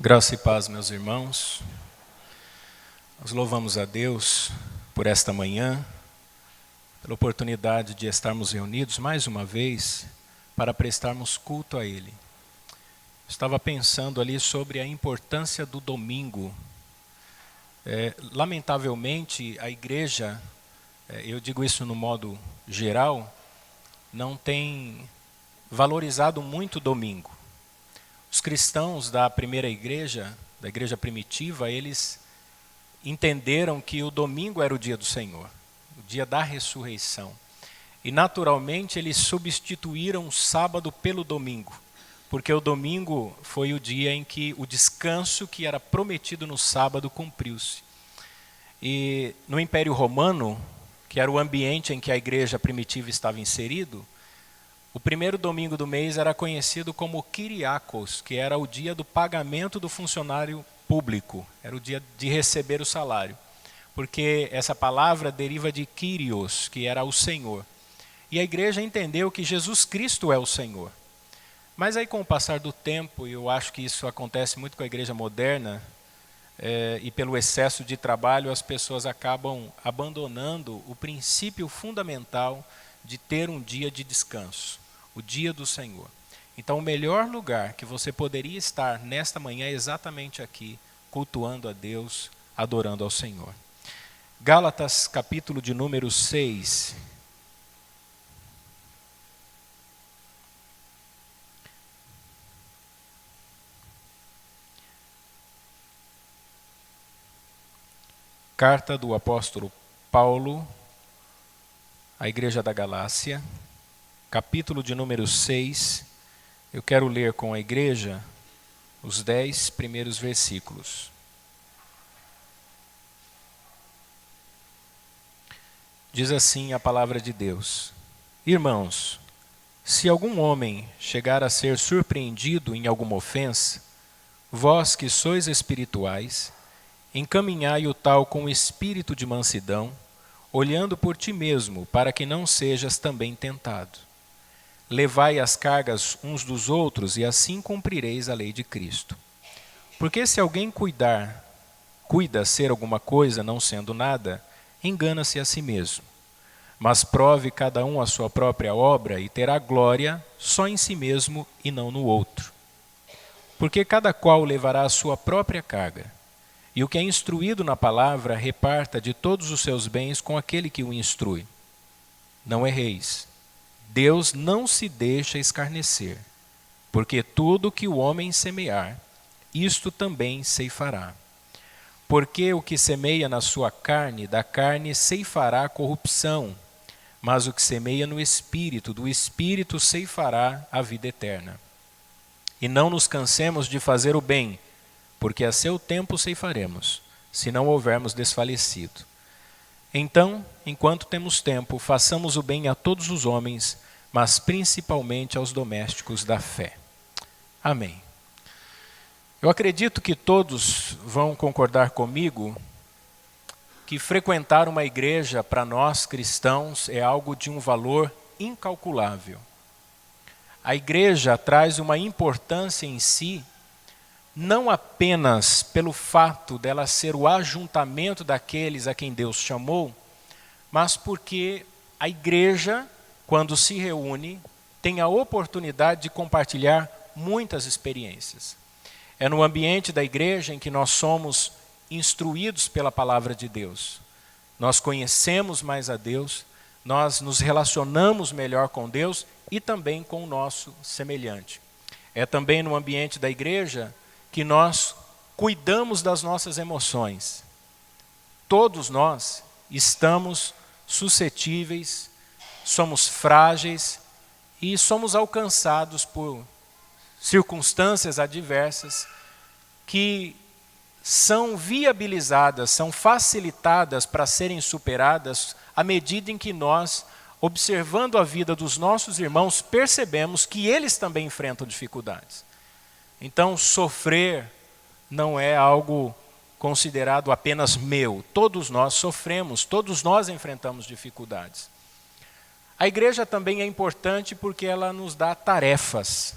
Graça e paz, meus irmãos. Nós louvamos a Deus por esta manhã, pela oportunidade de estarmos reunidos mais uma vez para prestarmos culto a Ele. Estava pensando ali sobre a importância do domingo. Lamentavelmente, a igreja, eu digo isso no modo geral, não tem valorizado muito o domingo. Os cristãos da primeira igreja, da igreja primitiva, eles entenderam que o domingo era o dia do Senhor, o dia da ressurreição. E naturalmente eles substituíram o sábado pelo domingo, porque o domingo foi o dia em que o descanso que era prometido no sábado cumpriu-se. E no Império Romano, que era o ambiente em que a igreja primitiva estava inserido, o primeiro domingo do mês era conhecido como Kyriakos, que era o dia do pagamento do funcionário público, era o dia de receber o salário, porque essa palavra deriva de Kyrios, que era o Senhor. E a igreja entendeu que Jesus Cristo é o Senhor. Mas aí com o passar do tempo, e eu acho que isso acontece muito com a igreja moderna, e pelo excesso de trabalho as pessoas acabam abandonando o princípio fundamental de ter um dia de descanso, o dia do Senhor. Então o melhor lugar que você poderia estar nesta manhã é exatamente aqui, cultuando a Deus, adorando ao Senhor. Gálatas, capítulo de número 6. Carta do apóstolo Paulo à igreja da Galácia, capítulo de número 6, eu quero ler com a igreja os 10 primeiros versículos. Diz assim a palavra de Deus: Irmãos, se algum homem chegar a ser surpreendido em alguma ofensa, vós que sois espirituais, encaminhai o tal com espírito de mansidão, olhando por ti mesmo, para que não sejas também tentado. Levai as cargas uns dos outros, e assim cumprireis a lei de Cristo. Porque se alguém cuida ser alguma coisa, não sendo nada, engana-se a si mesmo. Mas prove cada um a sua própria obra, e terá glória só em si mesmo e não no outro. Porque cada qual levará a sua própria carga. E o que é instruído na palavra, reparta de todos os seus bens com aquele que o instrui. Não erreis. Deus não se deixa escarnecer, porque tudo que o homem semear, isto também ceifará. Porque o que semeia na sua carne, da carne ceifará corrupção, mas o que semeia no Espírito, do Espírito ceifará a vida eterna. E não nos cansemos de fazer o bem, porque a seu tempo ceifaremos, se não houvermos desfalecido. Então, enquanto temos tempo, façamos o bem a todos os homens, mas principalmente aos domésticos da fé. Amém. Eu acredito que todos vão concordar comigo que frequentar uma igreja para nós cristãos é algo de um valor incalculável. A igreja traz uma importância em si, não apenas pelo fato dela ser o ajuntamento daqueles a quem Deus chamou, mas porque a igreja, quando se reúne, tem a oportunidade de compartilhar muitas experiências. É no ambiente da igreja em que nós somos instruídos pela palavra de Deus. Nós conhecemos mais a Deus, nós nos relacionamos melhor com Deus e também com o nosso semelhante. É também no ambiente da igreja que nós cuidamos das nossas emoções. Todos nós estamos suscetíveis, somos frágeis e somos alcançados por circunstâncias adversas que são viabilizadas, são facilitadas para serem superadas à medida em que nós, observando a vida dos nossos irmãos, percebemos que eles também enfrentam dificuldades. Então, sofrer não é algo considerado apenas meu. Todos nós sofremos, todos nós enfrentamos dificuldades. A igreja também é importante porque ela nos dá tarefas.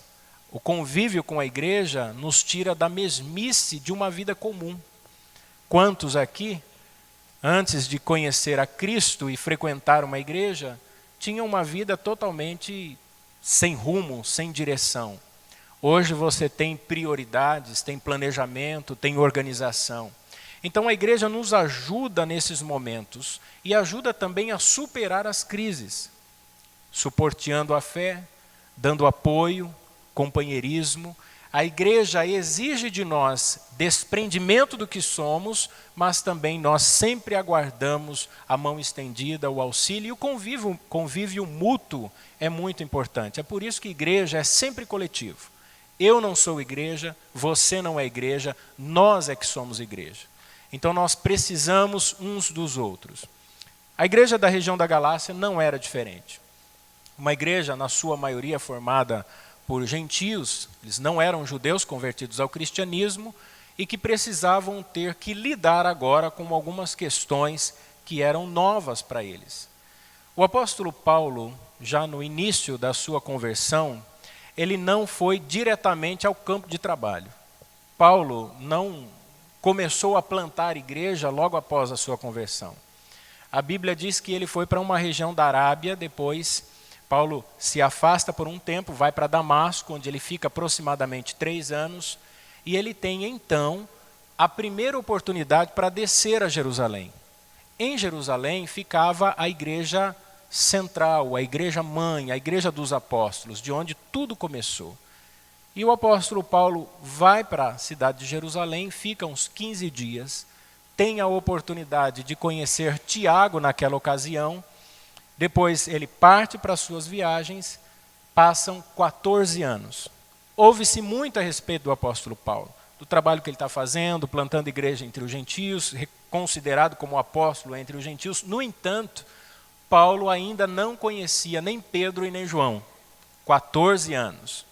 O convívio com a igreja nos tira da mesmice de uma vida comum. Quantos aqui, antes de conhecer a Cristo e frequentar uma igreja, tinham uma vida totalmente sem rumo, sem direção? Hoje você tem prioridades, tem planejamento, tem organização. Então a igreja nos ajuda nesses momentos e ajuda também a superar as crises, suporteando a fé, dando apoio, companheirismo. A igreja exige de nós desprendimento do que somos, mas também nós sempre aguardamos a mão estendida, o auxílio, e o convívio mútuo é muito importante. É por isso que igreja é sempre coletivo. Eu não sou igreja, você não é igreja, nós é que somos igreja. Então nós precisamos uns dos outros. A igreja da região da Galácia não era diferente. Uma igreja, na sua maioria, formada por gentios, eles não eram judeus convertidos ao cristianismo e que precisavam ter que lidar agora com algumas questões que eram novas para eles. O apóstolo Paulo, já no início da sua conversão, ele não foi diretamente ao campo de trabalho. Paulo não começou a plantar igreja logo após a sua conversão. A Bíblia diz que ele foi para uma região da Arábia, depois Paulo se afasta por um tempo, vai para Damasco, onde ele fica aproximadamente 3 anos, e ele tem então a primeira oportunidade para descer a Jerusalém. Em Jerusalém ficava a igreja central, a igreja mãe, a igreja dos apóstolos, de onde tudo começou. E o apóstolo Paulo vai para a cidade de Jerusalém, fica uns 15 dias, tem a oportunidade de conhecer Tiago naquela ocasião. Depois ele parte para as suas viagens, passam 14 anos. Ouve-se muito a respeito do apóstolo Paulo, do trabalho que ele está fazendo, plantando igreja entre os gentios, considerado como apóstolo entre os gentios. No entanto, Paulo ainda não conhecia nem Pedro e nem João. 14 anos.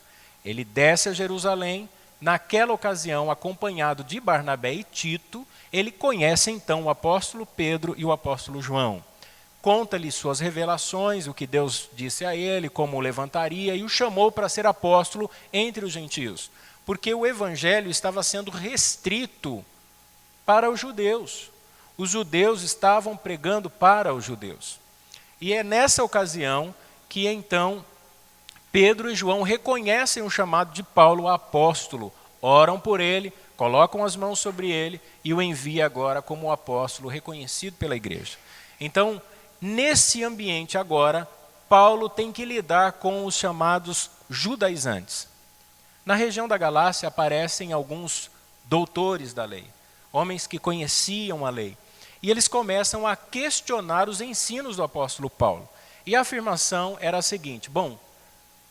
Ele desce a Jerusalém, naquela ocasião, acompanhado de Barnabé e Tito, ele conhece então o apóstolo Pedro e o apóstolo João. Conta-lhe suas revelações, o que Deus disse a ele, como o levantaria, e o chamou para ser apóstolo entre os gentios, porque o evangelho estava sendo restrito para os judeus. Os judeus estavam pregando para os judeus. E é nessa ocasião que então Pedro e João reconhecem o chamado de Paulo a apóstolo, oram por ele, colocam as mãos sobre ele e o envia agora como apóstolo reconhecido pela igreja. Então, nesse ambiente agora, Paulo tem que lidar com os chamados judaizantes. Na região da Galácia aparecem alguns doutores da lei, homens que conheciam a lei. E eles começam a questionar os ensinos do apóstolo Paulo. E a afirmação era a seguinte: bom,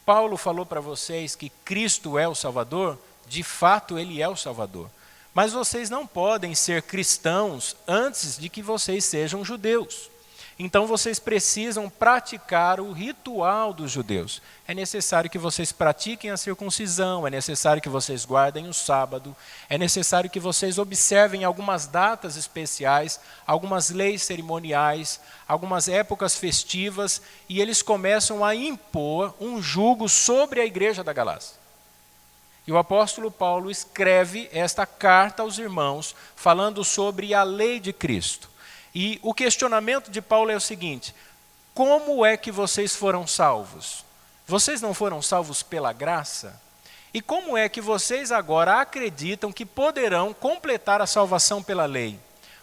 Paulo falou para vocês que Cristo é o Salvador, de fato ele é o Salvador. Mas vocês não podem ser cristãos antes de que vocês sejam judeus. Então vocês precisam praticar o ritual dos judeus. É necessário que vocês pratiquem a circuncisão, é necessário que vocês guardem o sábado, é necessário que vocês observem algumas datas especiais, algumas leis cerimoniais, algumas épocas festivas, e eles começam a impor um jugo sobre a igreja da Galácia. E o apóstolo Paulo escreve esta carta aos irmãos, falando sobre a lei de Cristo. E o questionamento de Paulo é o seguinte: como é que vocês foram salvos? Vocês não foram salvos pela graça? E como é que vocês agora acreditam que poderão completar a salvação pela lei?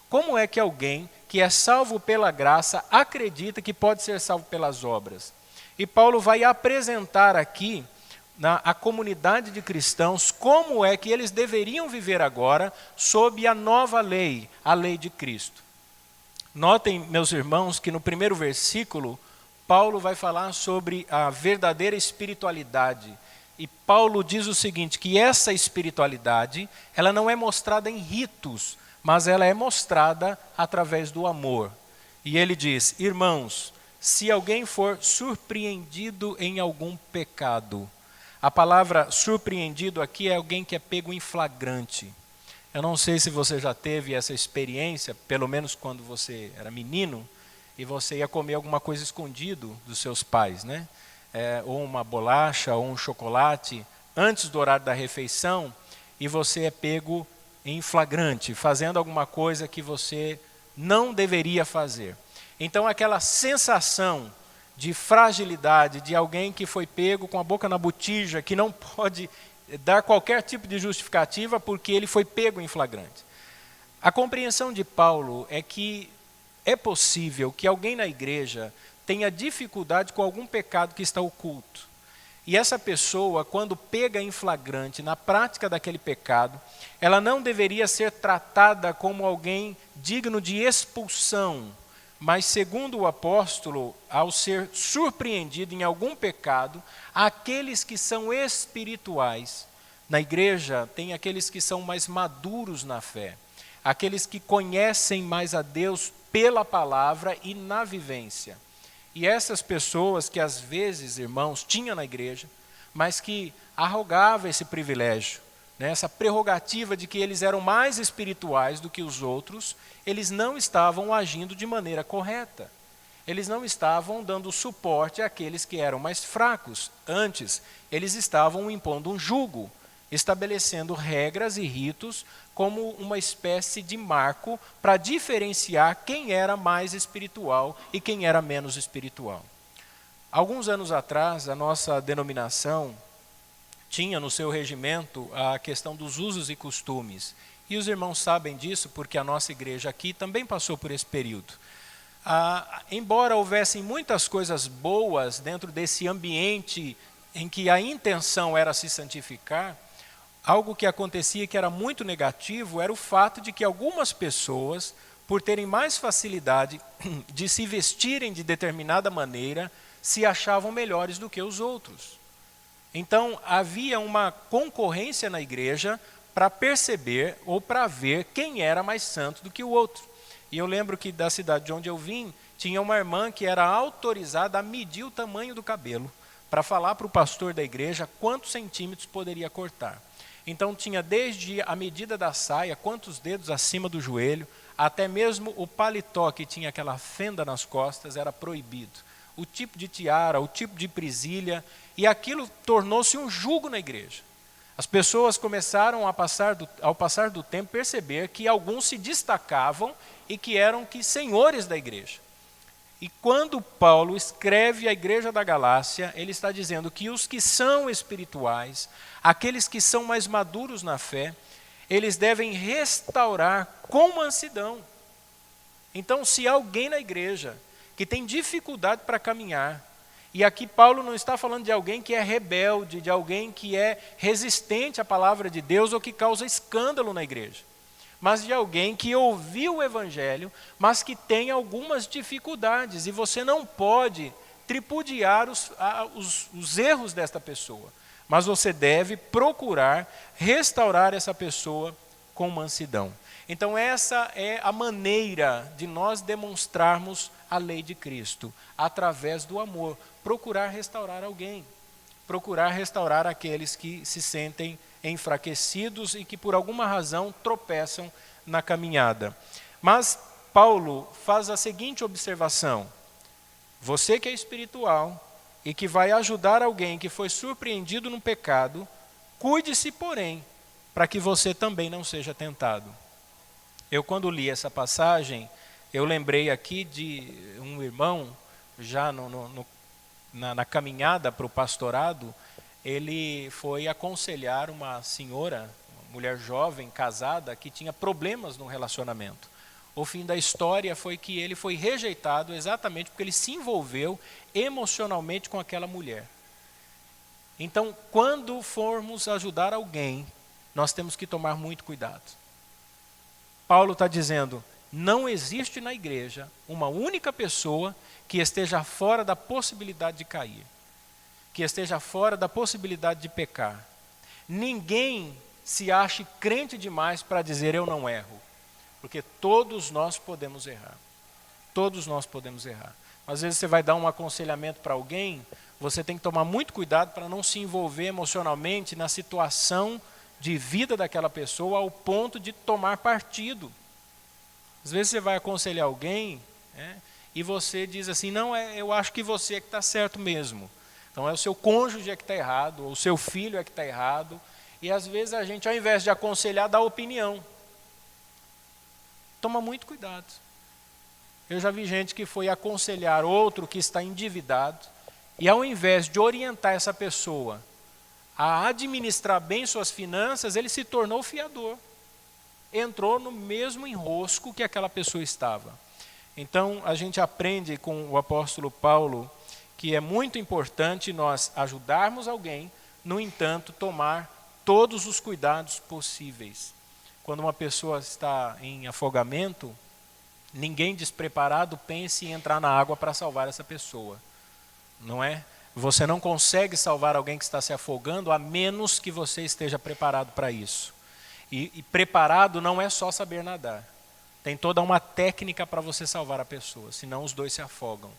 Como é que alguém que é salvo pela graça acredita que pode ser salvo pelas obras? E Paulo vai apresentar aqui a comunidade de cristãos como é que eles deveriam viver agora sob a nova lei, a lei de Cristo. Notem, meus irmãos, que no primeiro versículo, Paulo vai falar sobre a verdadeira espiritualidade. E Paulo diz o seguinte, que essa espiritualidade, ela não é mostrada em ritos, mas ela é mostrada através do amor. E ele diz: irmãos, se alguém for surpreendido em algum pecado. A palavra surpreendido aqui é alguém que é pego em flagrante. Eu não sei se você já teve essa experiência, pelo menos quando você era menino, e você ia comer alguma coisa escondido dos seus pais, né? Ou uma bolacha, ou um chocolate, antes do horário da refeição e você é pego em flagrante, fazendo alguma coisa que você não deveria fazer. Então aquela sensação de fragilidade de alguém que foi pego com a boca na botija, que não pode dar qualquer tipo de justificativa porque ele foi pego em flagrante. A compreensão de Paulo é que é possível que alguém na igreja tenha dificuldade com algum pecado que está oculto. E essa pessoa, quando pega em flagrante na prática daquele pecado, ela não deveria ser tratada como alguém digno de expulsão, mas segundo o apóstolo, ao ser surpreendido em algum pecado, aqueles que são espirituais, na igreja tem aqueles que são mais maduros na fé, aqueles que conhecem mais a Deus pela palavra e na vivência. E essas pessoas que às vezes, irmãos, tinham na igreja, mas que arrogavam esse privilégio, né, essa prerrogativa de que eles eram mais espirituais do que os outros, eles não estavam agindo de maneira correta. Eles não estavam dando suporte àqueles que eram mais fracos. Antes, eles estavam impondo um jugo, estabelecendo regras e ritos como uma espécie de marco para diferenciar quem era mais espiritual e quem era menos espiritual. Alguns anos atrás, a nossa denominação tinha no seu regimento a questão dos usos e costumes. E os irmãos sabem disso porque a nossa igreja aqui também passou por esse período. Embora houvessem muitas coisas boas dentro desse ambiente em que a intenção era se santificar, algo que acontecia que era muito negativo era o fato de que algumas pessoas, por terem mais facilidade de se vestirem de determinada maneira, se achavam melhores do que os outros. Então, havia uma concorrência na igreja para perceber ou para ver quem era mais santo do que o outro. E eu lembro que da cidade de onde eu vim, tinha uma irmã que era autorizada a medir o tamanho do cabelo, para falar para o pastor da igreja quantos centímetros poderia cortar. Então tinha desde a medida da saia, quantos dedos acima do joelho, até mesmo o paletó que tinha aquela fenda nas costas era proibido. O tipo de tiara, o tipo de presilha, e aquilo tornou-se um jugo na igreja. As pessoas começaram, ao passar do tempo, perceber que alguns se destacavam e que eram senhores da igreja. E quando Paulo escreve à igreja da Galácia, ele está dizendo que os que são espirituais, aqueles que são mais maduros na fé, eles devem restaurar com mansidão. Então, se alguém na igreja que tem dificuldade para caminhar, e aqui Paulo não está falando de alguém que é rebelde, de alguém que é resistente à palavra de Deus ou que causa escândalo na igreja, mas de alguém que ouviu o evangelho, mas que tem algumas dificuldades, e você não pode tripudiar os erros desta pessoa, mas você deve procurar restaurar essa pessoa com mansidão. Então essa é a maneira de nós demonstrarmos a lei de Cristo, através do amor, procurar restaurar alguém, procurar restaurar aqueles que se sentem enfraquecidos e que por alguma razão tropeçam na caminhada. Mas Paulo faz a seguinte observação: você que é espiritual e que vai ajudar alguém que foi surpreendido no pecado, cuide-se, porém, para que você também não seja tentado. Eu, quando li essa passagem, eu lembrei aqui de um irmão, já na caminhada para o pastorado, ele foi aconselhar uma senhora, uma mulher jovem, casada, que tinha problemas no relacionamento. O fim da história foi que ele foi rejeitado exatamente porque ele se envolveu emocionalmente com aquela mulher. Então, quando formos ajudar alguém, nós temos que tomar muito cuidado. Paulo está dizendo, não existe na igreja uma única pessoa que esteja fora da possibilidade de cair, que esteja fora da possibilidade de pecar. Ninguém se ache crente demais para dizer eu não erro, porque todos nós podemos errar. Todos nós podemos errar. Às vezes você vai dar um aconselhamento para alguém, você tem que tomar muito cuidado para não se envolver emocionalmente na situação de vida daquela pessoa ao ponto de tomar partido. Às vezes você vai aconselhar alguém, e você diz assim, não, eu acho que você é que está certo mesmo. Então é o seu cônjuge que está errado, ou o seu filho que está errado, e às vezes a gente, ao invés de aconselhar, dá opinião. Toma muito cuidado. Eu já vi gente que foi aconselhar outro que está endividado, e ao invés de orientar essa pessoa a administrar bem suas finanças, ele se tornou fiador. Entrou no mesmo enrosco que aquela pessoa estava. Então, a gente aprende com o apóstolo Paulo que é muito importante nós ajudarmos alguém, no entanto, tomar todos os cuidados possíveis. Quando uma pessoa está em afogamento, ninguém despreparado pense em entrar na água para salvar essa pessoa. Não é? Você não consegue salvar alguém que está se afogando, a menos que você esteja preparado para isso. E preparado não é só saber nadar. Tem toda uma técnica para você salvar a pessoa, senão os dois se afogam.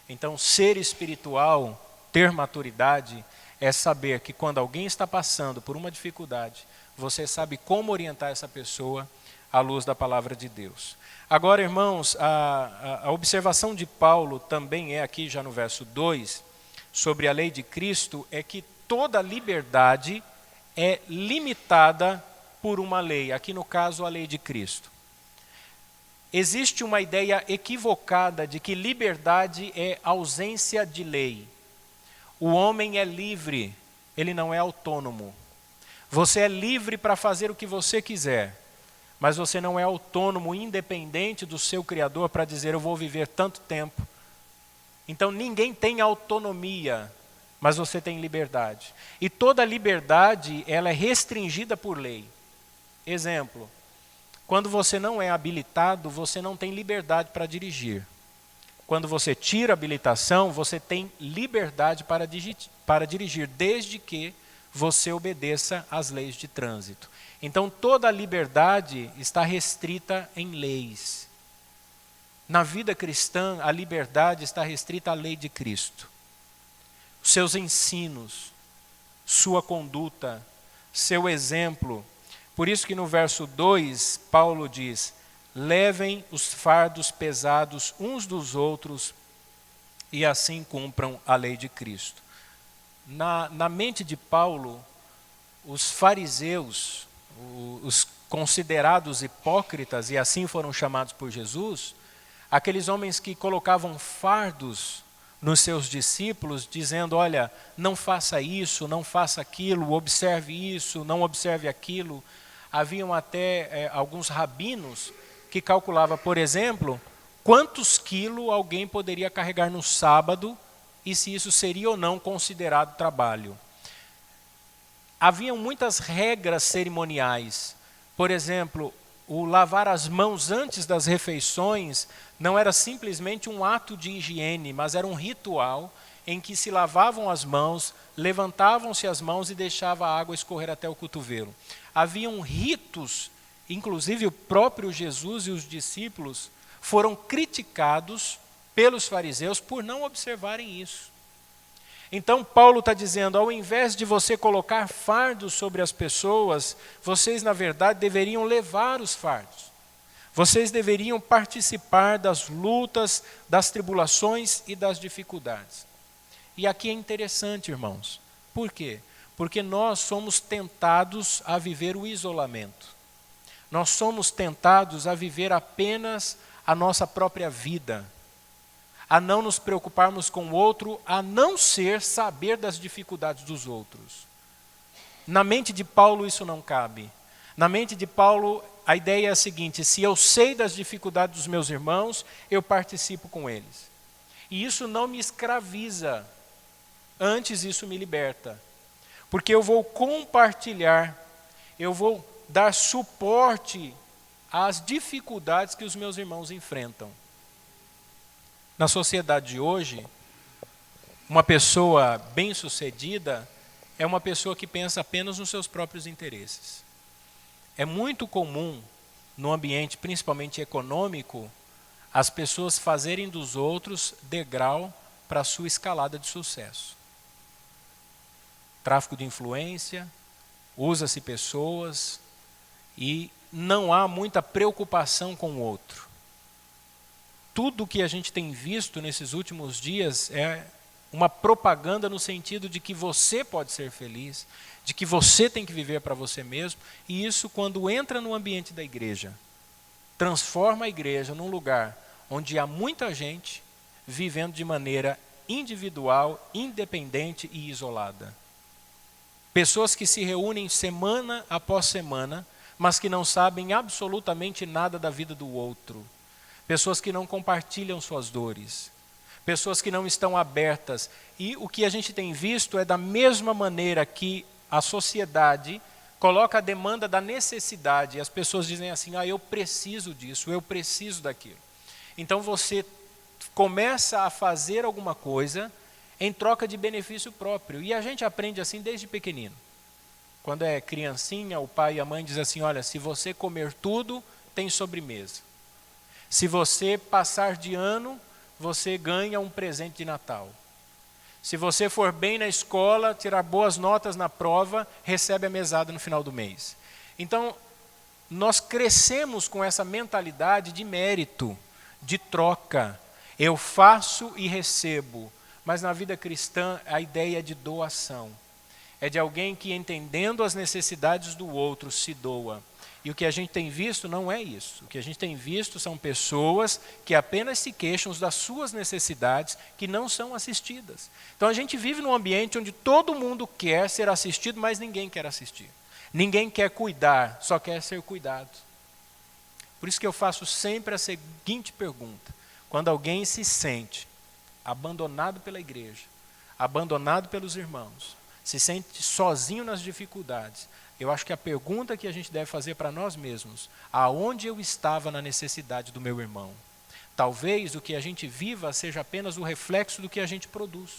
Então, ser espiritual, ter maturidade, é saber que quando alguém está passando por uma dificuldade, você sabe como orientar essa pessoa à luz da palavra de Deus. Agora, irmãos, a observação de Paulo também é aqui já no verso 2, sobre a lei de Cristo, é que toda liberdade é limitada por uma lei, aqui no caso a lei de Cristo. Existe uma ideia equivocada de que liberdade é ausência de lei. O homem é livre, ele não é autônomo. Você é livre para fazer o que você quiser, mas você não é autônomo, independente do seu Criador para dizer eu vou viver tanto tempo. Então ninguém tem autonomia, mas você tem liberdade. E toda liberdade, ela é restringida por lei. Exemplo, quando você não é habilitado, você não tem liberdade para dirigir. Quando você tira a habilitação, você tem liberdade para dirigir, desde que você obedeça às leis de trânsito. Então toda a liberdade está restrita em leis. Na vida cristã, a liberdade está restrita à lei de Cristo. Seus ensinos, sua conduta, seu exemplo. Por isso que no verso 2, Paulo diz, levem os fardos pesados uns dos outros e assim cumpram a lei de Cristo. Na mente de Paulo, os fariseus, os considerados hipócritas, e assim foram chamados por Jesus, aqueles homens que colocavam fardos nos seus discípulos, dizendo, olha, não faça isso, não faça aquilo, observe isso, não observe aquilo. Haviam até alguns rabinos que calculavam, por exemplo, quantos quilos alguém poderia carregar no sábado e se isso seria ou não considerado trabalho. Haviam muitas regras cerimoniais. Por exemplo, o lavar as mãos antes das refeições não era simplesmente um ato de higiene, mas era um ritual em que se lavavam as mãos, levantavam-se as mãos e deixava a água escorrer até o cotovelo. Haviam ritos, inclusive o próprio Jesus e os discípulos foram criticados pelos fariseus por não observarem isso. Então Paulo está dizendo, ao invés de você colocar fardos sobre as pessoas, vocês na verdade deveriam levar os fardos. Vocês deveriam participar das lutas, das tribulações e das dificuldades. E aqui é interessante, irmãos. Por quê? Porque nós somos tentados a viver o isolamento. Nós somos tentados a viver apenas a nossa própria vida, a não nos preocuparmos com o outro, a não ser saber das dificuldades dos outros. Na mente de Paulo isso não cabe. Na mente de Paulo a ideia é a seguinte, se eu sei das dificuldades dos meus irmãos, eu participo com eles. E isso não me escraviza, antes isso me liberta. Porque eu vou compartilhar, eu vou dar suporte às dificuldades que os meus irmãos enfrentam. Na sociedade de hoje, uma pessoa bem-sucedida é uma pessoa que pensa apenas nos seus próprios interesses. É muito comum, no ambiente principalmente econômico, as pessoas fazerem dos outros degrau para a sua escalada de sucesso. Tráfico de influência, usa-se pessoas e não há muita preocupação com o outro. Tudo que a gente tem visto nesses últimos dias é uma propaganda no sentido de que você pode ser feliz, de que você tem que viver para você mesmo, e isso, quando entra no ambiente da igreja, transforma a igreja num lugar onde há muita gente vivendo de maneira individual, independente e isolada. Pessoas que se reúnem semana após semana, mas que não sabem absolutamente nada da vida do outro. Pessoas que não compartilham suas dores. Pessoas que não estão abertas. E o que a gente tem visto é da mesma maneira que a sociedade coloca a demanda da necessidade. As pessoas dizem assim, eu preciso disso, eu preciso daquilo. Então você começa a fazer alguma coisa em troca de benefício próprio. E a gente aprende assim desde pequenino. Quando é criancinha, o pai e a mãe dizem assim, olha, se você comer tudo, tem sobremesa. Se você passar de ano, você ganha um presente de Natal. Se você for bem na escola, tirar boas notas na prova, recebe a mesada no final do mês. Então, nós crescemos com essa mentalidade de mérito, de troca. Eu faço e recebo. Mas na vida cristã, a ideia é de doação. É de alguém que, entendendo as necessidades do outro, se doa. E o que a gente tem visto não é isso. O que a gente tem visto são pessoas que apenas se queixam das suas necessidades, que não são assistidas. Então a gente vive num ambiente onde todo mundo quer ser assistido, mas ninguém quer assistir. Ninguém quer cuidar, só quer ser cuidado. Por isso que eu faço sempre a seguinte pergunta. Quando alguém se sente abandonado pela igreja, abandonado pelos irmãos, se sente sozinho nas dificuldades, eu acho que a pergunta que a gente deve fazer para nós mesmos, aonde eu estava na necessidade do meu irmão? Talvez o que a gente viva seja apenas o reflexo do que a gente produz.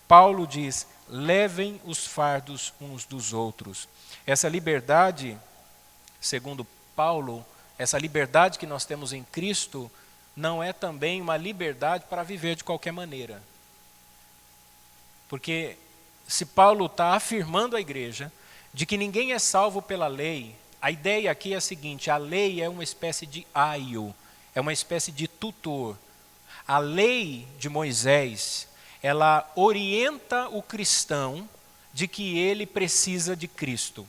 Paulo diz, levem os fardos uns dos outros. Essa liberdade, segundo Paulo, essa liberdade que nós temos em Cristo, não é também uma liberdade para viver de qualquer maneira. Porque se Paulo está afirmando à igreja de que ninguém é salvo pela lei, a ideia aqui é a seguinte, a lei é uma espécie de aio, é uma espécie de tutor. A lei de Moisés, ela orienta o cristão de que ele precisa de Cristo.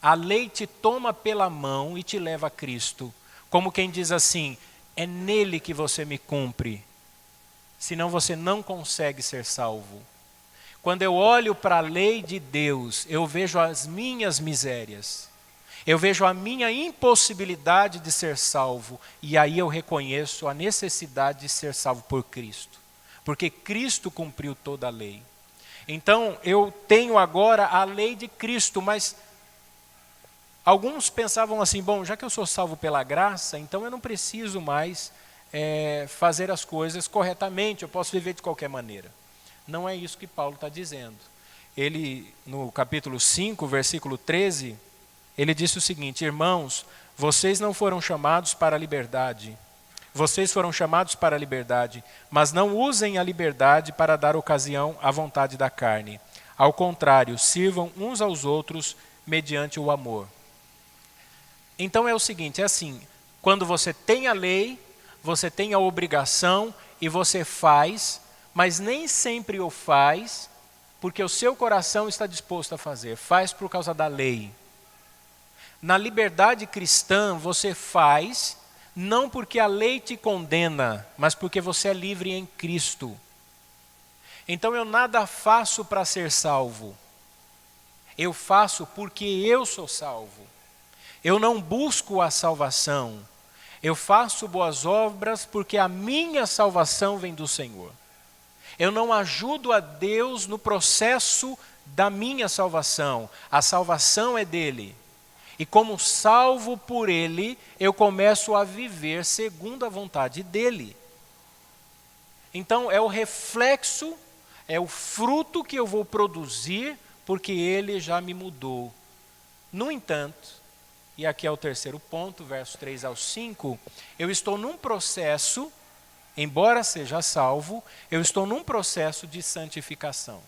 A lei te toma pela mão e te leva a Cristo. Como quem diz assim, é nele que você me cumpre, senão você não consegue ser salvo. Quando eu olho para a lei de Deus, eu vejo as minhas misérias, eu vejo a minha impossibilidade de ser salvo, e aí eu reconheço a necessidade de ser salvo por Cristo, porque Cristo cumpriu toda a lei. Então eu tenho agora a lei de Cristo, mas alguns pensavam assim, bom, já que eu sou salvo pela graça, então eu não preciso mais fazer as coisas corretamente, eu posso viver de qualquer maneira. Não é isso que Paulo está dizendo. Ele, no capítulo 5, versículo 13, ele disse o seguinte, irmãos, vocês não foram chamados para a liberdade, vocês foram chamados para a liberdade, mas não usem a liberdade para dar ocasião à vontade da carne. Ao contrário, sirvam uns aos outros mediante o amor. Então é o seguinte, é assim, quando você tem a lei, você tem a obrigação e você faz, mas nem sempre o faz porque o seu coração está disposto a fazer, faz por causa da lei. Na liberdade cristã, você faz, não porque a lei te condena, mas porque você é livre em Cristo. Então eu nada faço para ser salvo, eu faço porque eu sou salvo. Eu não busco a salvação, eu faço boas obras porque a minha salvação vem do Senhor. Eu não ajudo a Deus no processo da minha salvação, a salvação é dele. E como salvo por ele, eu começo a viver segundo a vontade dele. Então é o reflexo, é o fruto que eu vou produzir, porque ele já me mudou. No entanto, e aqui é o terceiro ponto, versos 3 ao 5, eu estou num processo, embora seja salvo, eu estou num processo de santificação.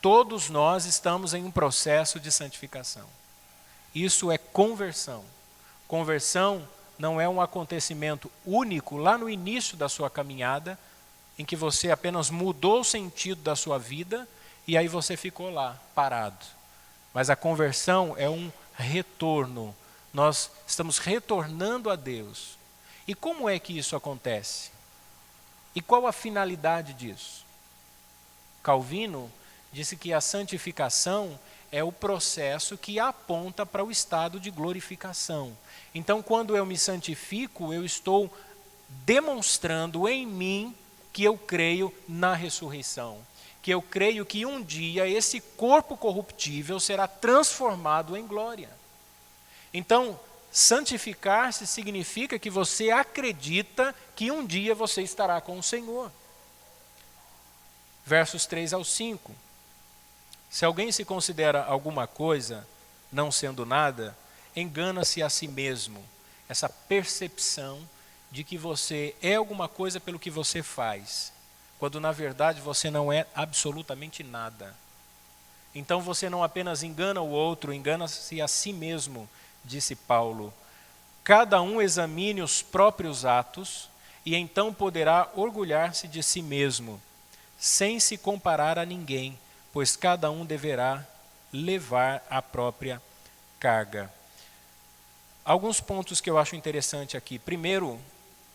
Todos nós estamos em um processo de santificação. Isso é conversão. Conversão não é um acontecimento único lá no início da sua caminhada, em que você apenas mudou o sentido da sua vida e aí você ficou lá, parado. Mas a conversão é um retorno. Nós estamos retornando a Deus. E como é que isso acontece? E qual a finalidade disso? Calvino disse que a santificação é o processo que aponta para o estado de glorificação. Então, quando eu me santifico, eu estou demonstrando em mim que eu creio na ressurreição, que eu creio que um dia esse corpo corruptível será transformado em glória. Então, santificar-se significa que você acredita que um dia você estará com o Senhor. Versos 3 ao 5. Se alguém se considera alguma coisa, não sendo nada, engana-se a si mesmo. Essa percepção de que você é alguma coisa pelo que você faz, quando na verdade você não é absolutamente nada. Então você não apenas engana o outro, engana-se a si mesmo, disse Paulo. Cada um examine os próprios atos e então poderá orgulhar-se de si mesmo, sem se comparar a ninguém, pois cada um deverá levar a própria carga. Alguns pontos que eu acho interessante aqui. Primeiro,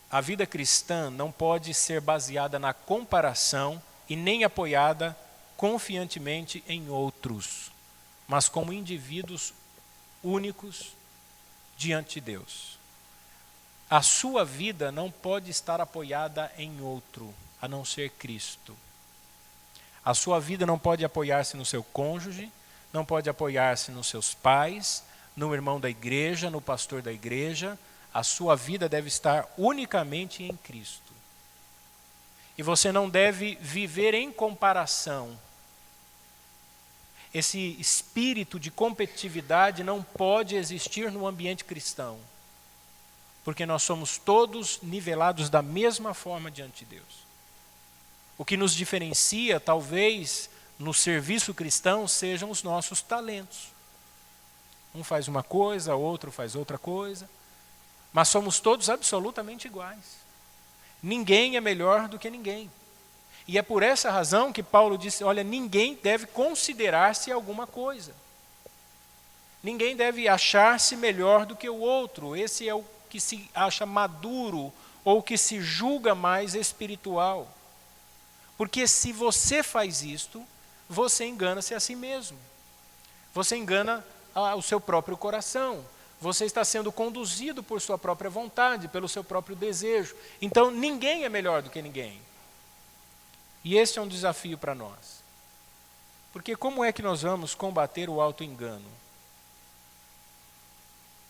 a vida cristã não pode ser baseada na comparação e nem apoiada confiantemente em outros, mas como indivíduos únicos diante de Deus. A sua vida não pode estar apoiada em outro, a não ser Cristo. A sua vida não pode apoiar-se no seu cônjuge, não pode apoiar-se nos seus pais, no irmão da igreja, no pastor da igreja. A sua vida deve estar unicamente em Cristo. E você não deve viver em comparação. Esse espírito de competitividade não pode existir no ambiente cristão, porque nós somos todos nivelados da mesma forma diante de Deus. O que nos diferencia, talvez, no serviço cristão, sejam os nossos talentos. Um faz uma coisa, outro faz outra coisa, mas somos todos absolutamente iguais. Ninguém é melhor do que ninguém. E é por essa razão que Paulo disse, olha, ninguém deve considerar-se alguma coisa. Ninguém deve achar-se melhor do que o outro. Esse é o que se acha maduro ou que se julga mais espiritual. Porque se você faz isto, você engana-se a si mesmo. Você engana o seu próprio coração. Você está sendo conduzido por sua própria vontade, pelo seu próprio desejo. Então, ninguém é melhor do que ninguém. E esse é um desafio para nós. Porque como é que nós vamos combater o auto-engano?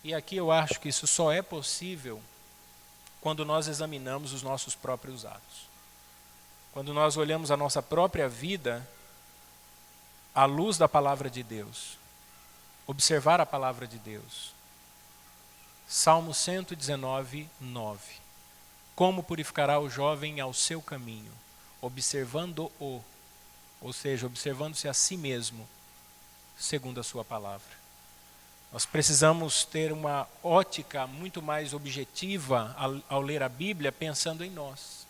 E aqui eu acho que isso só é possível quando nós examinamos os nossos próprios atos. Quando nós olhamos a nossa própria vida à luz da palavra de Deus. Observar a palavra de Deus. Salmo 119, 9. Como purificará o jovem ao seu caminho? Observando-o, ou seja, observando-se a si mesmo, segundo a sua palavra. Nós precisamos ter uma ótica muito mais objetiva ao ler a Bíblia, pensando em nós,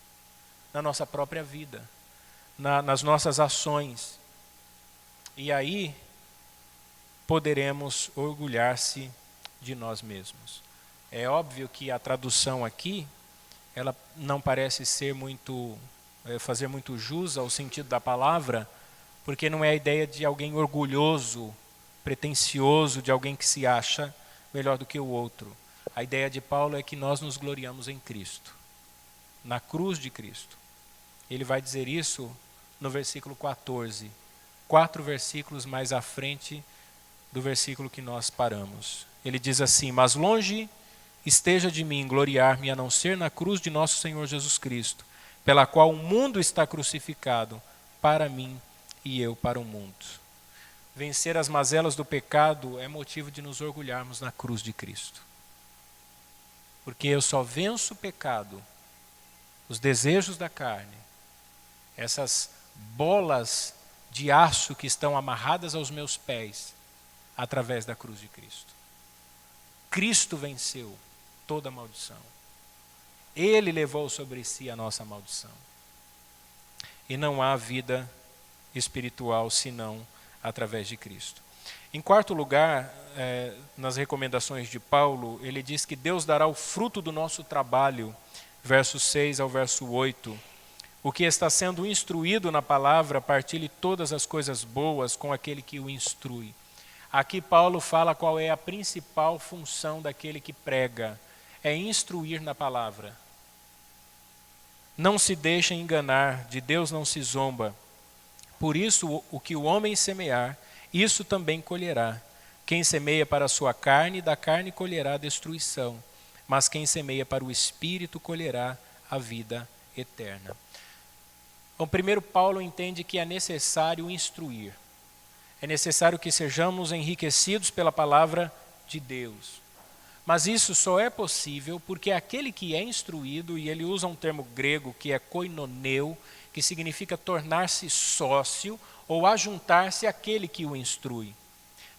na nossa própria vida, nas nossas ações. E aí poderemos orgulhar-se de nós mesmos. É óbvio que a tradução aqui, ela não parece ser fazer muito jus ao sentido da palavra, porque não é a ideia de alguém orgulhoso, pretensioso, de alguém que se acha melhor do que o outro. A ideia de Paulo é que nós nos gloriamos em Cristo, na cruz de Cristo. Ele vai dizer isso no versículo 14, 4 versículos mais à frente do versículo que nós paramos. Ele diz assim, mas longe esteja de mim gloriar-me a não ser na cruz de nosso Senhor Jesus Cristo, pela qual o mundo está crucificado para mim e eu para o mundo. Vencer as mazelas do pecado é motivo de nos orgulharmos na cruz de Cristo. Porque eu só venço o pecado, os desejos da carne, essas bolas de aço que estão amarradas aos meus pés, através da cruz de Cristo. Cristo venceu. toda maldição. Ele levou sobre si a nossa maldição. E não há vida espiritual senão através de Cristo. Em quarto lugar, nas recomendações de Paulo, ele diz que Deus dará o fruto do nosso trabalho, verso 6 ao verso 8. O que está sendo instruído na palavra, partilhe todas as coisas boas com aquele que o instrui. Aqui Paulo fala qual é a principal função daquele que prega, é instruir na palavra. Não se deixem enganar, de Deus não se zomba. Por isso, o que o homem semear, isso também colherá. Quem semeia para a sua carne, da carne colherá destruição. Mas quem semeia para o Espírito, colherá a vida eterna. Bom, primeiro Paulo entende que é necessário instruir. É necessário que sejamos enriquecidos pela palavra de Deus. Mas isso só é possível porque aquele que é instruído, e ele usa um termo grego que é koinoneu, que significa tornar-se sócio ou ajuntar-se àquele que o instrui.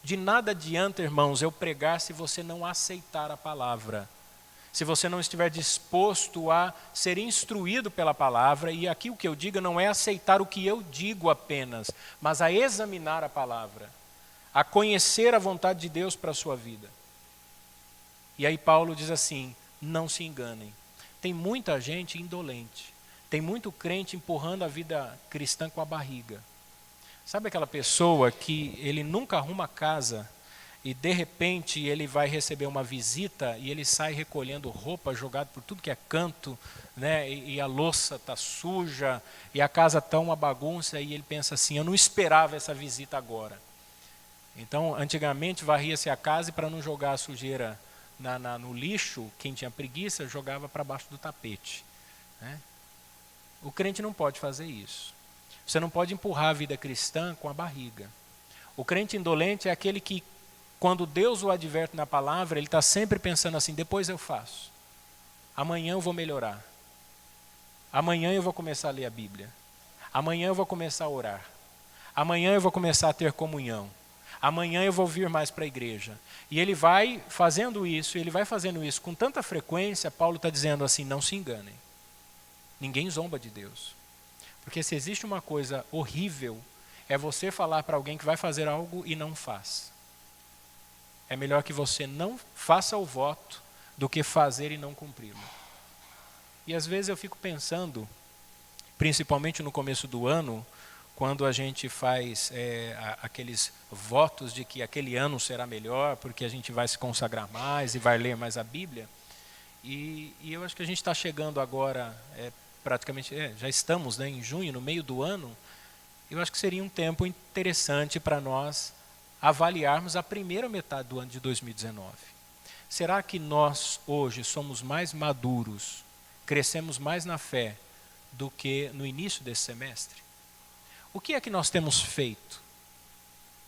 De nada adianta, irmãos, eu pregar se você não aceitar a palavra. Se você não estiver disposto a ser instruído pela palavra, e aqui o que eu digo não é aceitar o que eu digo apenas, mas a examinar a palavra, a conhecer a vontade de Deus para a sua vida. E aí Paulo diz assim, não se enganem. Tem muita gente indolente, tem muito crente empurrando a vida cristã com a barriga. Sabe aquela pessoa que ele nunca arruma casa e de repente ele vai receber uma visita e ele sai recolhendo roupa jogada por tudo que é canto, né? E a louça está suja e a casa está uma bagunça e ele pensa assim, eu não esperava essa visita agora. Então, antigamente varria-se a casa e para não jogar a sujeira no lixo, quem tinha preguiça jogava para baixo do tapete, né? O crente não pode fazer isso. Você não pode empurrar a vida cristã com a barriga. O crente indolente é aquele que, quando Deus o adverte na palavra, ele está sempre pensando assim, depois eu faço. Amanhã eu vou melhorar. Amanhã eu vou começar a ler a Bíblia. Amanhã eu vou começar a orar. Amanhã eu vou começar a ter comunhão. Amanhã eu vou vir mais para a igreja. E ele vai fazendo isso com tanta frequência, Paulo está dizendo assim, não se enganem. Ninguém zomba de Deus. Porque se existe uma coisa horrível, é você falar para alguém que vai fazer algo e não faz. É melhor que você não faça o voto do que fazer e não cumpri-lo. E às vezes eu fico pensando, principalmente no começo do ano, quando a gente faz aqueles votos de que aquele ano será melhor, porque a gente vai se consagrar mais e vai ler mais a Bíblia. E eu acho que a gente está chegando agora, praticamente, já estamos, né, em junho, no meio do ano. Eu acho que seria um tempo interessante para nós avaliarmos a primeira metade do ano de 2019. Será que nós hoje somos mais maduros, crescemos mais na fé do que no início desse semestre? O que é que nós temos feito?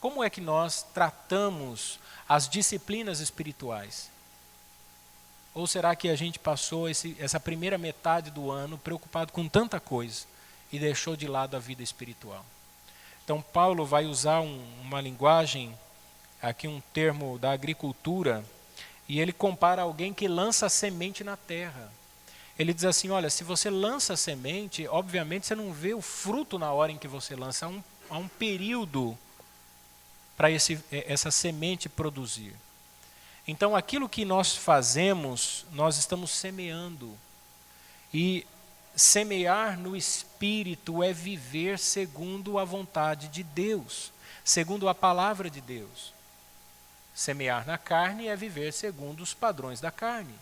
Como é que nós tratamos as disciplinas espirituais? Ou será que a gente passou essa primeira metade do ano preocupado com tanta coisa e deixou de lado a vida espiritual? Então Paulo vai usar uma linguagem, aqui um termo da agricultura, e ele compara alguém que lança a semente na terra. Ele diz assim, olha, se você lança a semente, obviamente você não vê o fruto na hora em que você lança, há um período para essa semente produzir. Então aquilo que nós fazemos, nós estamos semeando. E semear no Espírito é viver segundo a vontade de Deus, segundo a palavra de Deus. Semear na carne é viver segundo os padrões da carne.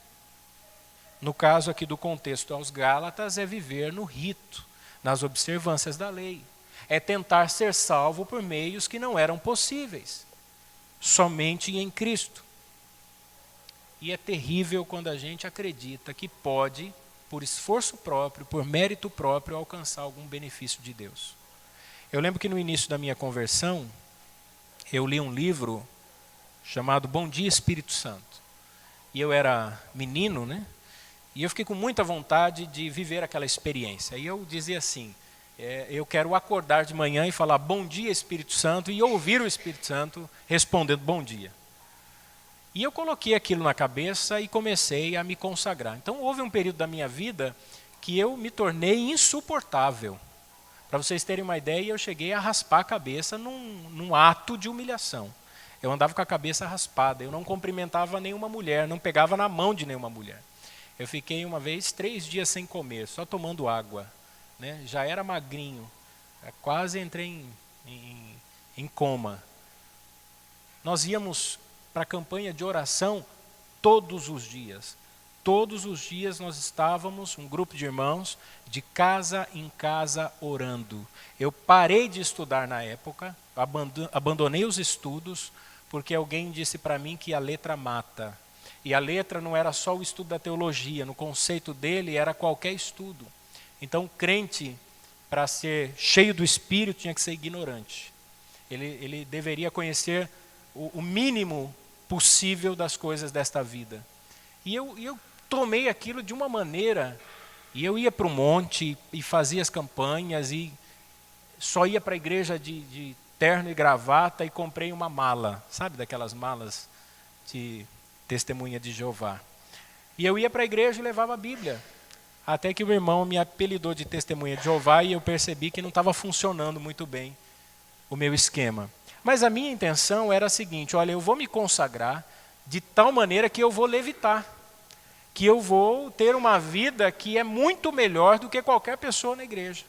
No caso aqui do contexto aos Gálatas, é viver no rito, nas observâncias da lei. É tentar ser salvo por meios que não eram possíveis, somente em Cristo. E é terrível quando a gente acredita que pode, por esforço próprio, por mérito próprio, alcançar algum benefício de Deus. Eu lembro que no início da minha conversão, eu li um livro chamado Bom Dia Espírito Santo. E eu era menino, né? E eu fiquei com muita vontade de viver aquela experiência. E eu dizia assim, eu quero acordar de manhã e falar bom dia Espírito Santo e ouvir o Espírito Santo respondendo bom dia. E eu coloquei aquilo na cabeça e comecei a me consagrar. Então houve um período da minha vida que eu me tornei insuportável. Para vocês terem uma ideia, eu cheguei a raspar a cabeça num ato de humilhação. Eu andava com a cabeça raspada, eu não cumprimentava nenhuma mulher, não pegava na mão de nenhuma mulher. Eu fiquei uma vez 3 dias sem comer, só tomando água. Né? Já era magrinho, quase entrei em coma. Nós íamos para a campanha de oração todos os dias. Todos os dias nós estávamos, um grupo de irmãos, de casa em casa orando. Eu parei de estudar na época, abandonei os estudos, porque alguém disse para mim que a letra mata. E a letra não era só o estudo da teologia, no conceito dele era qualquer estudo. Então, crente, para ser cheio do Espírito, tinha que ser ignorante. Ele deveria conhecer o mínimo possível das coisas desta vida. E eu tomei aquilo de uma maneira, e eu ia para o monte e fazia as campanhas, e só ia para a igreja de terno e gravata, e comprei uma mala, sabe daquelas malas de testemunha de Jeová. E eu ia para a igreja e levava a Bíblia. Até que o irmão me apelidou de testemunha de Jeová, e eu percebi que não estava funcionando muito bem o meu esquema. Mas a minha intenção era a seguinte: olha, eu vou me consagrar de tal maneira que eu vou levitar, que eu vou ter uma vida que é muito melhor do que qualquer pessoa na igreja.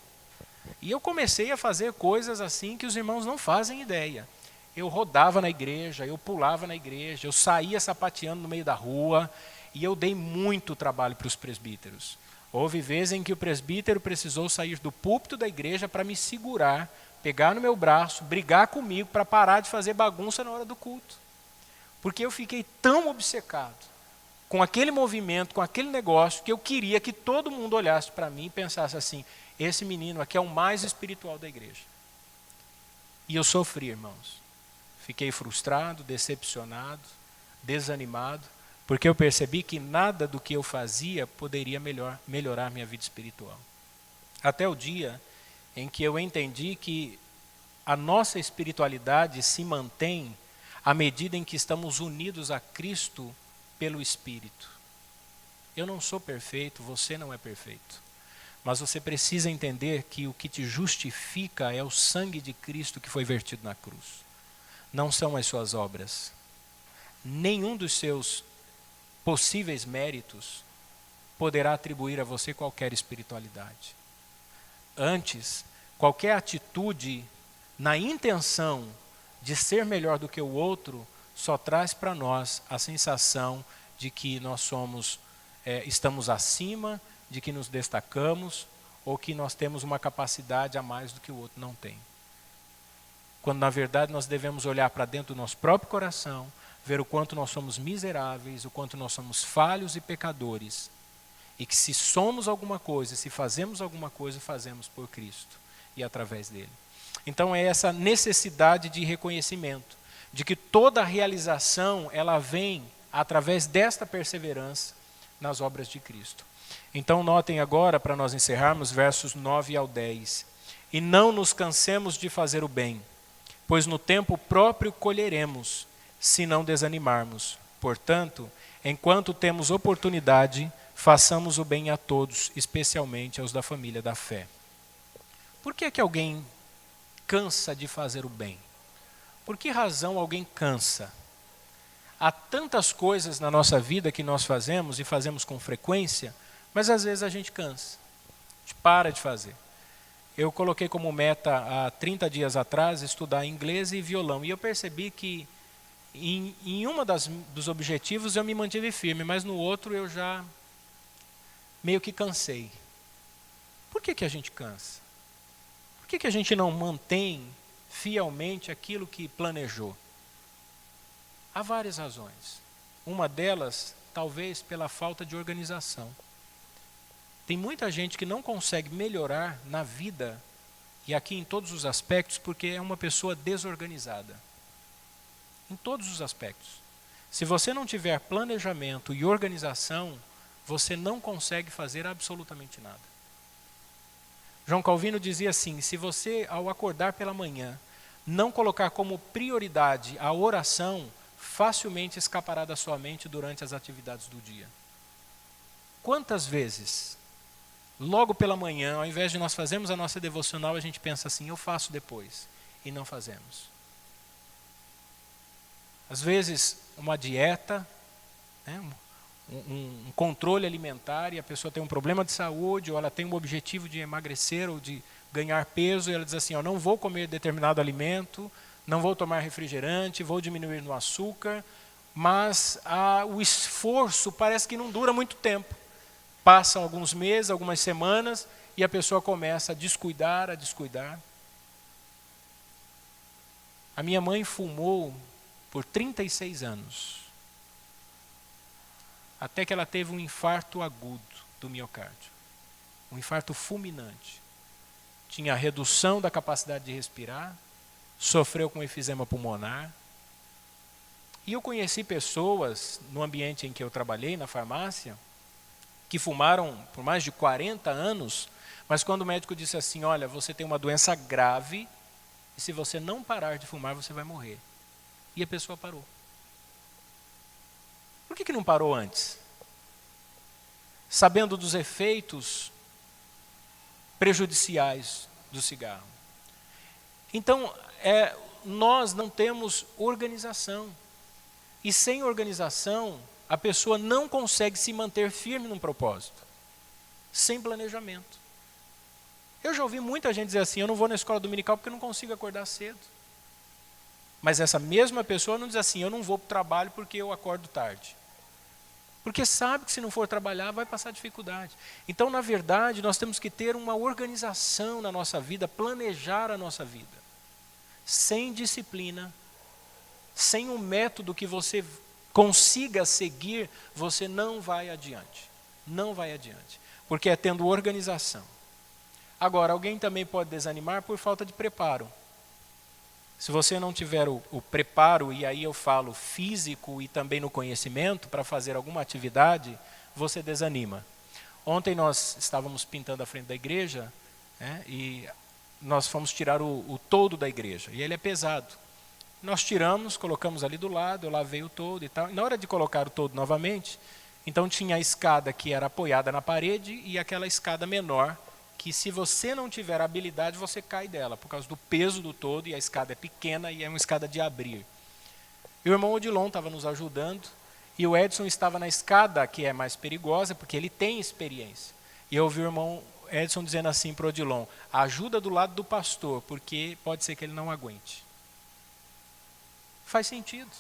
E eu comecei a fazer coisas assim que os irmãos não fazem ideia. Eu rodava na igreja, eu pulava na igreja, eu saía sapateando no meio da rua, e eu dei muito trabalho para os presbíteros. Houve vezes em que o presbítero precisou sair do púlpito da igreja para me segurar, pegar no meu braço, brigar comigo para parar de fazer bagunça na hora do culto. Porque eu fiquei tão obcecado com aquele movimento, com aquele negócio, que eu queria que todo mundo olhasse para mim e pensasse assim: esse menino aqui é o mais espiritual da igreja. E eu sofri, irmãos. Fiquei frustrado, decepcionado, desanimado, porque eu percebi que nada do que eu fazia poderia melhorar minha vida espiritual. Até o dia em que eu entendi que a nossa espiritualidade se mantém à medida em que estamos unidos a Cristo pelo Espírito. Eu não sou perfeito, você não é perfeito. Mas você precisa entender que o que te justifica é o sangue de Cristo que foi vertido na cruz. Não são as suas obras. Nenhum dos seus possíveis méritos poderá atribuir a você qualquer espiritualidade. Antes, qualquer atitude na intenção de ser melhor do que o outro só traz para nós a sensação de que nós estamos acima, de que nos destacamos, ou que nós temos uma capacidade a mais do que o outro não tem. Quando na verdade nós devemos olhar para dentro do nosso próprio coração, ver o quanto nós somos miseráveis, o quanto nós somos falhos e pecadores, e que se somos alguma coisa, se fazemos alguma coisa, fazemos por Cristo e através dele. Então é essa necessidade de reconhecimento, de que toda realização ela vem através desta perseverança nas obras de Cristo. Então notem agora, para nós encerrarmos, versos 9 ao 10. E não nos cansemos de fazer o bem, pois no tempo próprio colheremos, se não desanimarmos. Portanto, enquanto temos oportunidade, façamos o bem a todos, especialmente aos da família da fé. Por que alguém cansa de fazer o bem? Por que razão alguém cansa? Há tantas coisas na nossa vida que nós fazemos e fazemos com frequência, mas às vezes a gente cansa, a gente para de fazer. Eu coloquei como meta há 30 dias atrás estudar inglês e violão, e eu percebi que em uma dos objetivos eu me mantive firme, mas no outro eu já meio que cansei. Por que a gente cansa? Por que a gente não mantém fielmente aquilo que planejou? Há várias razões. Uma delas, talvez pela falta de organização. Tem muita gente que não consegue melhorar na vida, e aqui em todos os aspectos, porque é uma pessoa desorganizada. Em todos os aspectos. Se você não tiver planejamento e organização, você não consegue fazer absolutamente nada. João Calvino dizia assim: se você, ao acordar pela manhã, não colocar como prioridade a oração, facilmente escapará da sua mente durante as atividades do dia. Quantas vezes, logo pela manhã, ao invés de nós fazermos a nossa devocional, a gente pensa assim, eu faço depois, e não fazemos. Às vezes, uma dieta, né, um controle alimentar, e a pessoa tem um problema de saúde, ou ela tem um objetivo de emagrecer ou de ganhar peso, e ela diz assim, não vou comer determinado alimento, não vou tomar refrigerante, vou diminuir no açúcar, mas o esforço parece que não dura muito tempo. Passam alguns meses, algumas semanas, e a pessoa começa a descuidar. A minha mãe fumou por 36 anos, até que ela teve um infarto agudo do miocárdio, um infarto fulminante. Tinha redução da capacidade de respirar, sofreu com efisema pulmonar. E eu conheci pessoas no ambiente em que eu trabalhei, na farmácia, que fumaram por mais de 40 anos, mas quando o médico disse assim, olha, você tem uma doença grave, e se você não parar de fumar, você vai morrer. E a pessoa parou. Por que não parou antes? Sabendo dos efeitos prejudiciais do cigarro. Então, nós não temos organização. E sem organização, a pessoa não consegue se manter firme num propósito. Sem planejamento. Eu já ouvi muita gente dizer assim, eu não vou na escola dominical porque eu não consigo acordar cedo. Mas essa mesma pessoa não diz assim, eu não vou para o trabalho porque eu acordo tarde. Porque sabe que se não for trabalhar, vai passar dificuldade. Então, na verdade, nós temos que ter uma organização na nossa vida, planejar a nossa vida. Sem disciplina, sem um método que você consiga seguir, você não vai adiante. Não vai adiante. Porque é tendo organização. Agora, alguém também pode desanimar por falta de preparo. Se você não tiver o preparo, e aí eu falo físico e também no conhecimento, para fazer alguma atividade, você desanima. Ontem nós estávamos pintando a frente da igreja, né, e nós fomos tirar o toldo da igreja, e ele é pesado. Nós tiramos, colocamos ali do lado, eu lavei o toldo e tal. E na hora de colocar o toldo novamente, então tinha a escada que era apoiada na parede e aquela escada menor, que se você não tiver habilidade, você cai dela, por causa do peso do toldo, e a escada é pequena e é uma escada de abrir. E o irmão Odilon estava nos ajudando, e o Edson estava na escada, que é mais perigosa, porque ele tem experiência. E eu ouvi o irmão Edson dizendo assim para o Odilon, ajuda do lado do pastor, porque pode ser que ele não aguente. Faz sentido,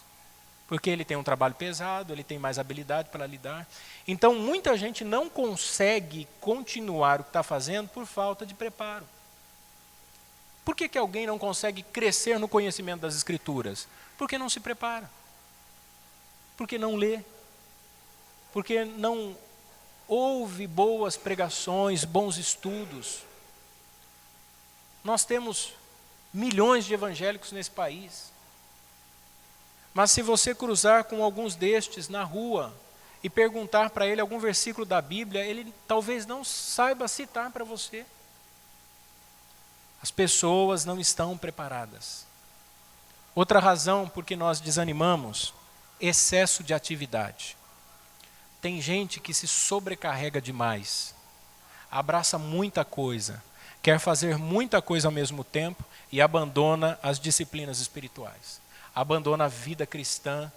porque ele tem um trabalho pesado, ele tem mais habilidade para lidar. Então, muita gente não consegue continuar o que está fazendo por falta de preparo. Por que alguém não consegue crescer no conhecimento das Escrituras? Porque não se prepara. Porque não lê. Porque não ouve boas pregações, bons estudos. Nós temos milhões de evangélicos nesse país. Mas se você cruzar com alguns destes na rua e perguntar para ele algum versículo da Bíblia, ele talvez não saiba citar para você. As pessoas não estão preparadas. Outra razão por que nós desanimamos, excesso de atividade. Tem gente que se sobrecarrega demais, abraça muita coisa, quer fazer muita coisa ao mesmo tempo e abandona as disciplinas espirituais. Abandona a vida cristã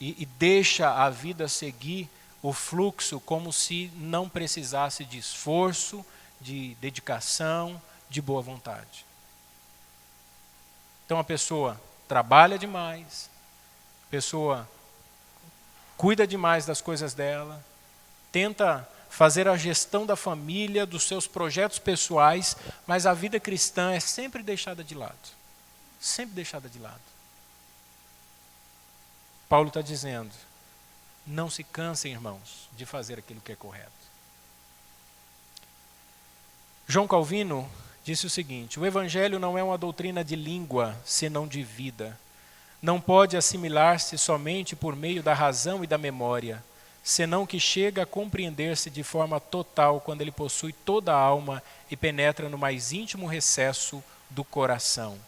e deixa a vida seguir o fluxo como se não precisasse de esforço, de dedicação, de boa vontade. Então a pessoa trabalha demais, a pessoa cuida demais das coisas dela, tenta fazer a gestão da família, dos seus projetos pessoais, mas a vida cristã é sempre deixada de lado. Sempre deixada de lado. Paulo está dizendo, não se cansem, irmãos, de fazer aquilo que é correto. João Calvino disse o seguinte, o evangelho não é uma doutrina de língua, senão de vida. Não pode assimilar-se somente por meio da razão e da memória, senão que chega a compreender-se de forma total quando ele possui toda a alma e penetra no mais íntimo recesso do coração.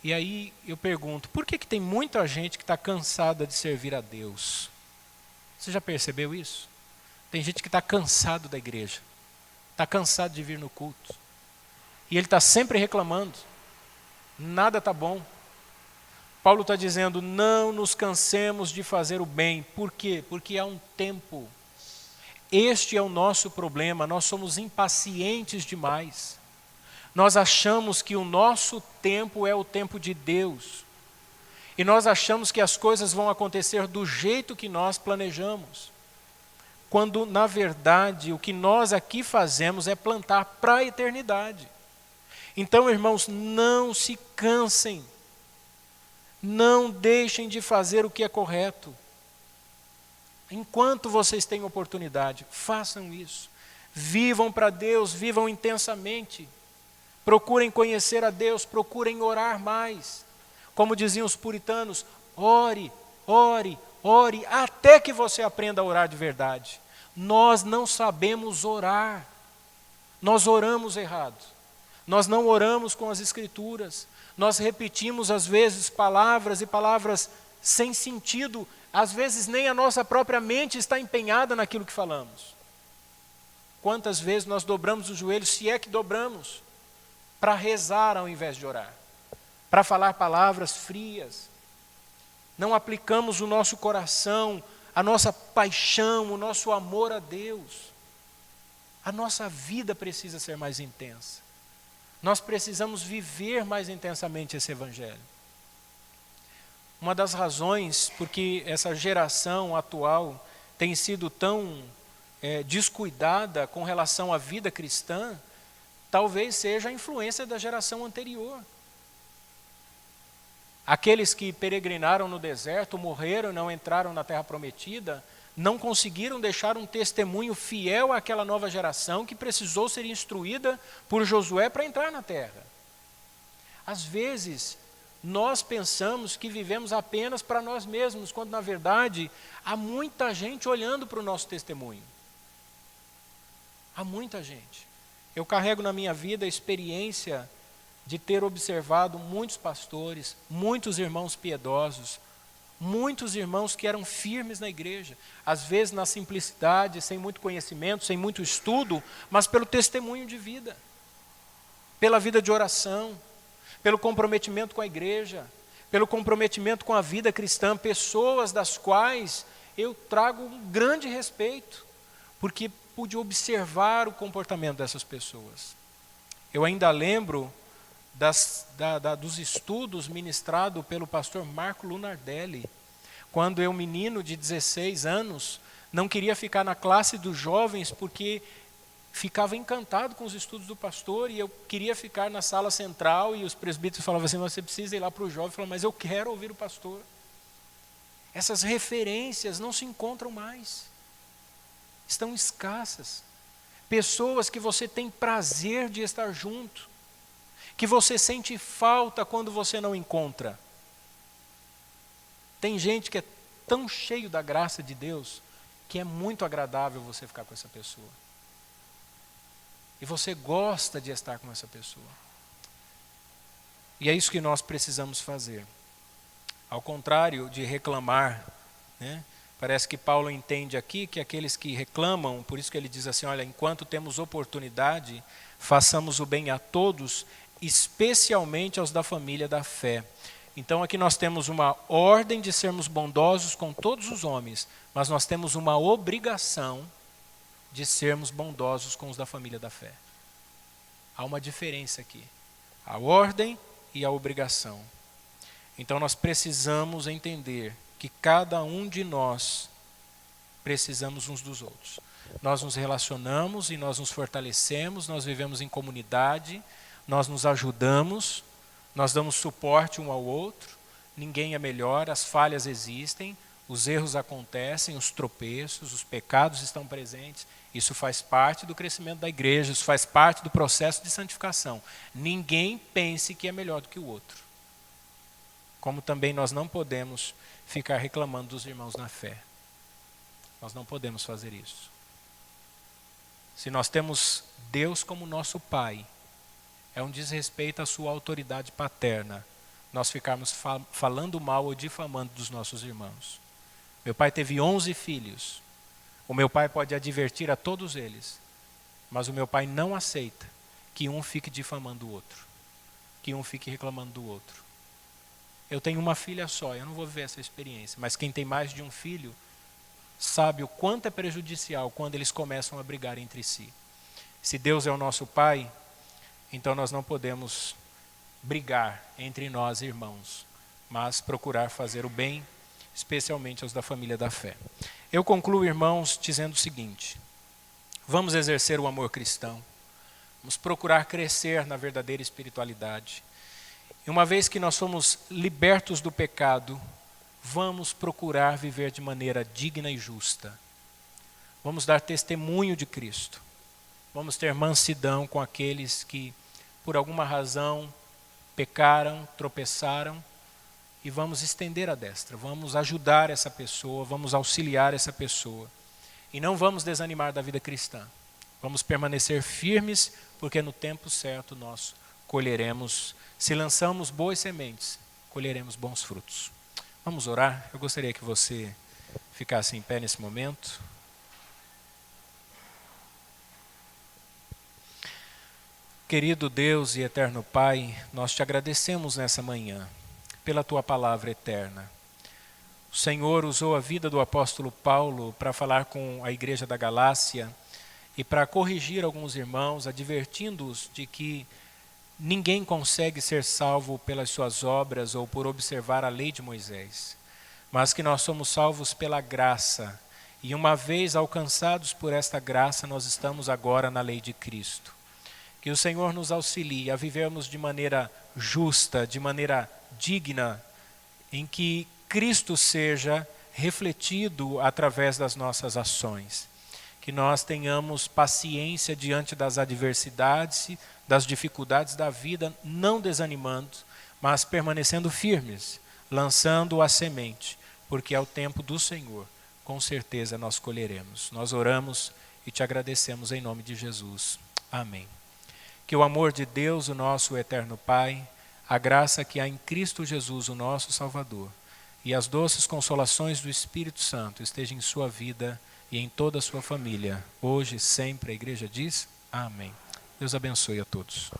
E aí eu pergunto, por que tem muita gente que está cansada de servir a Deus? Você já percebeu isso? Tem gente que está cansado da igreja, está cansado de vir no culto. E ele está sempre reclamando, nada está bom. Paulo está dizendo, não nos cansemos de fazer o bem. Por quê? Porque há um tempo. Este é o nosso problema, nós somos impacientes demais. Nós achamos que o nosso tempo é o tempo de Deus. E nós achamos que as coisas vão acontecer do jeito que nós planejamos. Quando, na verdade, o que nós aqui fazemos é plantar para a eternidade. Então, irmãos, não se cansem. Não deixem de fazer o que é correto. Enquanto vocês têm oportunidade, façam isso. Vivam para Deus, vivam intensamente. Procurem conhecer a Deus, procurem orar mais. Como diziam os puritanos, ore, ore, ore, até que você aprenda a orar de verdade. Nós não sabemos orar. Nós oramos errado. Nós não oramos com as Escrituras. Nós repetimos, às vezes, palavras e palavras sem sentido. Às vezes, nem a nossa própria mente está empenhada naquilo que falamos. Quantas vezes nós dobramos os joelhos, se é que dobramos, para rezar ao invés de orar, para falar palavras frias. Não aplicamos o nosso coração, a nossa paixão, o nosso amor a Deus. A nossa vida precisa ser mais intensa. Nós precisamos viver mais intensamente esse Evangelho. Uma das razões porque essa geração atual tem sido tão descuidada com relação à vida cristã, talvez seja a influência da geração anterior. Aqueles que peregrinaram no deserto, morreram, não entraram na terra prometida, não conseguiram deixar um testemunho fiel àquela nova geração que precisou ser instruída por Josué para entrar na terra. Às vezes, nós pensamos que vivemos apenas para nós mesmos, quando na verdade há muita gente olhando para o nosso testemunho. Há muita gente. Eu carrego na minha vida a experiência de ter observado muitos pastores, muitos irmãos piedosos, muitos irmãos que eram firmes na igreja, às vezes na simplicidade, sem muito conhecimento, sem muito estudo, mas pelo testemunho de vida, pela vida de oração, pelo comprometimento com a igreja, pelo comprometimento com a vida cristã, pessoas das quais eu trago um grande respeito, porque pude observar o comportamento dessas pessoas. Eu ainda lembro dos estudos ministrados pelo pastor Marco Lunardelli, quando eu, menino de 16 anos, não queria ficar na classe dos jovens porque ficava encantado com os estudos do pastor e eu queria ficar na sala central e os presbíteros falavam assim, você precisa ir lá para o jovem. Eu falava, mas eu quero ouvir o pastor. Essas referências não se encontram mais. Estão escassas. Pessoas que você tem prazer de estar junto, que você sente falta quando você não encontra. Tem gente que é tão cheio da graça de Deus que é muito agradável você ficar com essa pessoa. E você gosta de estar com essa pessoa. E é isso que nós precisamos fazer. Ao contrário de reclamar, né? Parece que Paulo entende aqui que aqueles que reclamam, por isso que ele diz assim, olha, enquanto temos oportunidade, façamos o bem a todos, especialmente aos da família da fé. Então aqui nós temos uma ordem de sermos bondosos com todos os homens, mas nós temos uma obrigação de sermos bondosos com os da família da fé. Há uma diferença aqui, a ordem e a obrigação. Então nós precisamos entender que cada um de nós precisamos uns dos outros. Nós nos relacionamos e nós nos fortalecemos, nós vivemos em comunidade, nós nos ajudamos, nós damos suporte um ao outro, ninguém é melhor, as falhas existem, os erros acontecem, os tropeços, os pecados estão presentes. Isso faz parte do crescimento da igreja, isso faz parte do processo de santificação. Ninguém pense que é melhor do que o outro. Como também nós não podemos ficar reclamando dos irmãos na fé. Nós não podemos fazer isso. Se nós temos Deus como nosso Pai, é um desrespeito à sua autoridade paterna nós ficarmos falando mal ou difamando dos nossos irmãos. Meu pai teve 11 filhos. O meu pai pode advertir a todos eles, mas o meu pai não aceita que um fique difamando o outro, que um fique reclamando do outro. Eu tenho uma filha só, eu não vou viver essa experiência, mas quem tem mais de um filho sabe o quanto é prejudicial quando eles começam a brigar entre si. Se Deus é o nosso Pai, então nós não podemos brigar entre nós, irmãos, mas procurar fazer o bem, especialmente aos da família da fé. Eu concluo, irmãos, dizendo o seguinte: vamos exercer o amor cristão, vamos procurar crescer na verdadeira espiritualidade. E uma vez que nós somos libertos do pecado, vamos procurar viver de maneira digna e justa. Vamos dar testemunho de Cristo. Vamos ter mansidão com aqueles que, por alguma razão, pecaram, tropeçaram, e vamos estender a destra. Vamos ajudar essa pessoa, vamos auxiliar essa pessoa. E não vamos desanimar da vida cristã. Vamos permanecer firmes, porque no tempo certo nós colheremos. Se lançamos boas sementes, colheremos bons frutos. Vamos orar? Eu gostaria que você ficasse em pé nesse momento. Querido Deus e eterno Pai, nós te agradecemos nessa manhã pela tua palavra eterna. O Senhor usou a vida do apóstolo Paulo para falar com a igreja da Galácia e para corrigir alguns irmãos, advertindo-os de que ninguém consegue ser salvo pelas suas obras ou por observar a lei de Moisés, mas que nós somos salvos pela graça, e uma vez alcançados por esta graça, nós estamos agora na lei de Cristo. Que o Senhor nos auxilie a vivermos de maneira justa, de maneira digna, em que Cristo seja refletido através das nossas ações. Que nós tenhamos paciência diante das adversidades, das dificuldades da vida, não desanimando, mas permanecendo firmes, lançando a semente, porque é o tempo do Senhor, com certeza nós colheremos. Nós oramos e te agradecemos em nome de Jesus. Amém. Que o amor de Deus, o nosso eterno Pai, a graça que há em Cristo Jesus, o nosso Salvador, e as doces consolações do Espírito Santo estejam em sua vida e em toda a sua família, hoje e sempre. A igreja diz: amém. Deus abençoe a todos.